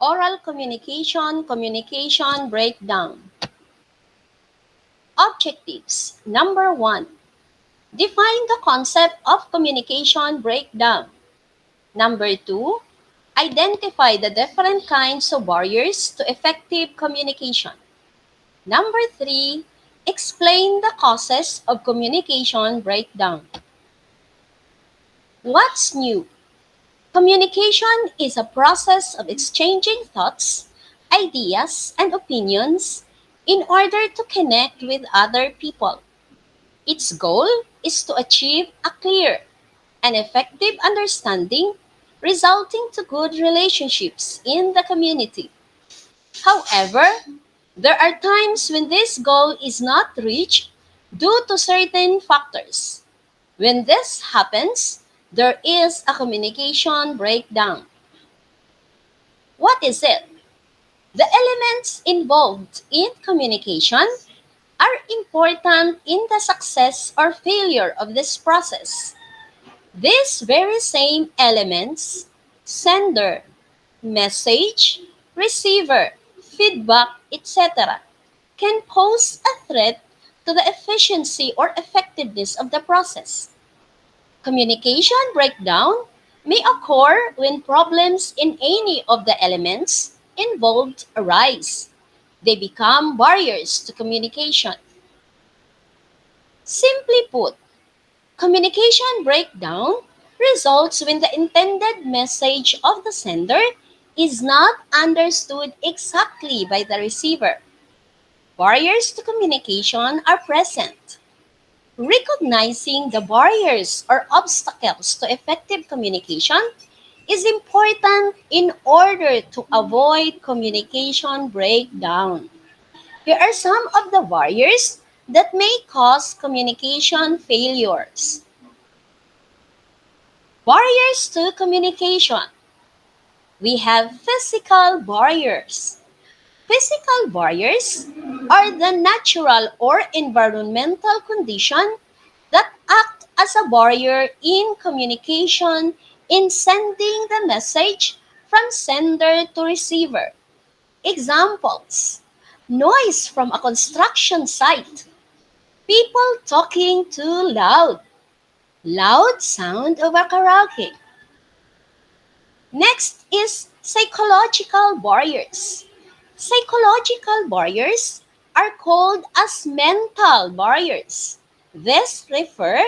Oral communication breakdown. Objectives. Number 1. Define the concept of communication breakdown. Number 2. Identify the different kinds of barriers to effective communication. Number 3. Explain the causes of communication breakdown. What's new? Communication is a process of exchanging thoughts, ideas, and opinions in order to connect with other people. Its goal is to achieve a clear and effective understanding resulting to good relationships in the community. However, there are times when this goal is not reached due to certain factors. When this happens, there is a communication breakdown. What is it? The elements involved in communication are important in the success or failure of this process. These very same elements, sender, message, receiver, feedback, etc., can pose a threat to the efficiency or effectiveness of the process. Communication breakdown may occur when problems in any of the elements involved arise. They become barriers to communication. Simply put, communication breakdown results when the intended message of the sender is not understood exactly by the receiver. Barriers to communication are present. Recognizing the barriers or obstacles to effective communication is important in order to avoid communication breakdown. Here are some of the barriers that may cause communication failures. Barriers to communication. We have physical barriers. Physical barriers are the natural or environmental condition that act as a barrier in communication in sending the message from sender to receiver. Examples: noise from a construction site, people talking too loud, loud sound of a karaoke. Next is psychological barriers. Psychological barriers are called as mental barriers. These refer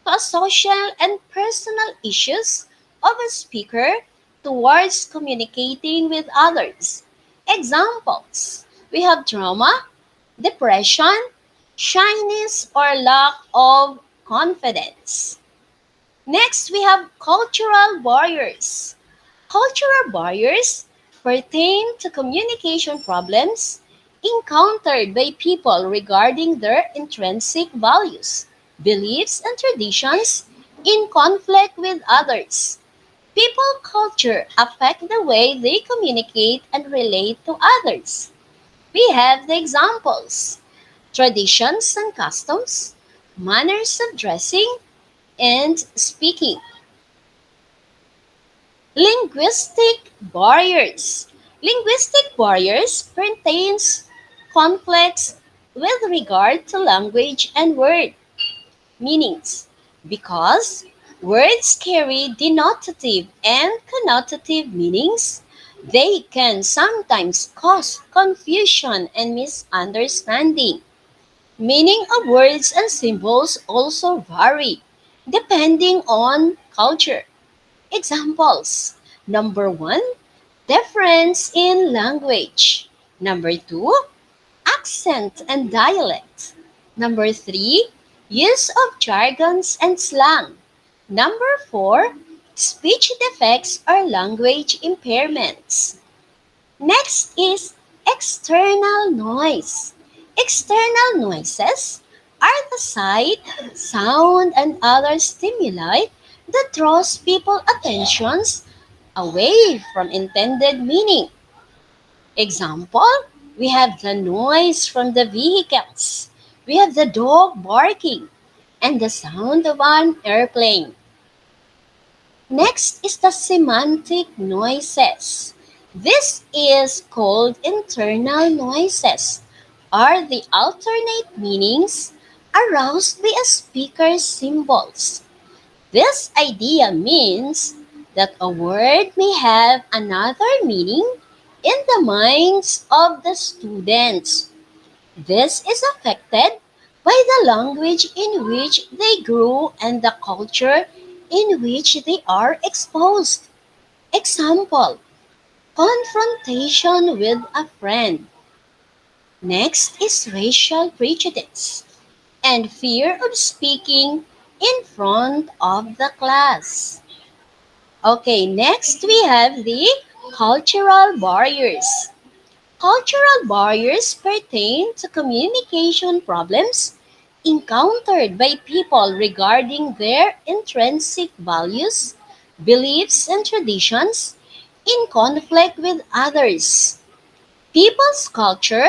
to social and personal issues of a speaker towards communicating with others. Examples: we have trauma, depression, shyness, or lack of confidence. Next, we have cultural barriers. Cultural barriers pertain to communication problems encountered by people regarding their intrinsic values, beliefs, and traditions in conflict with others. People culture affect the way they communicate and relate to others. We have the examples: traditions and customs, manners of dressing and speaking. Linguistic barriers. Linguistic barriers pertains conflicts with regard to language and word meanings because words carry denotative and connotative meanings. They can sometimes cause confusion and misunderstanding. Meaning of words and symbols also vary depending on culture. Examples. Number 1, difference in language. Number 2, accent and dialect. Number 3, use of jargons and slang. Number 4, speech defects or language impairments. Next is external noise. External noises are the sight, sound, and other stimuli that draws people's attentions away from intended meaning. Example, we have the noise from the vehicles. We have the dog barking and the sound of an airplane. Next is the semantic noises. This is called internal noises, are the alternate meanings aroused by a speaker's symbols. This idea means that a word may have another meaning in the minds of the students. This is affected by the language in which they grew and the culture in which they are exposed. Example, confrontation with a friend. Next is racial prejudice and fear of speaking in front of the class. Okay, next we have the cultural barriers. Cultural barriers pertain to communication problems encountered by people regarding their intrinsic values, beliefs, and traditions in conflict with others. People's culture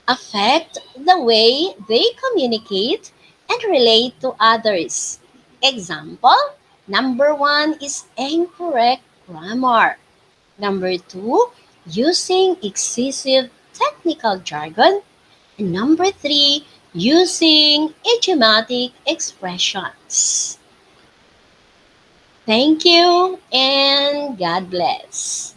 affect the way they communicate and relate to others. Example, number one is incorrect grammar. Number two, using excessive technical jargon. And number three, using idiomatic expressions. Thank you and God bless.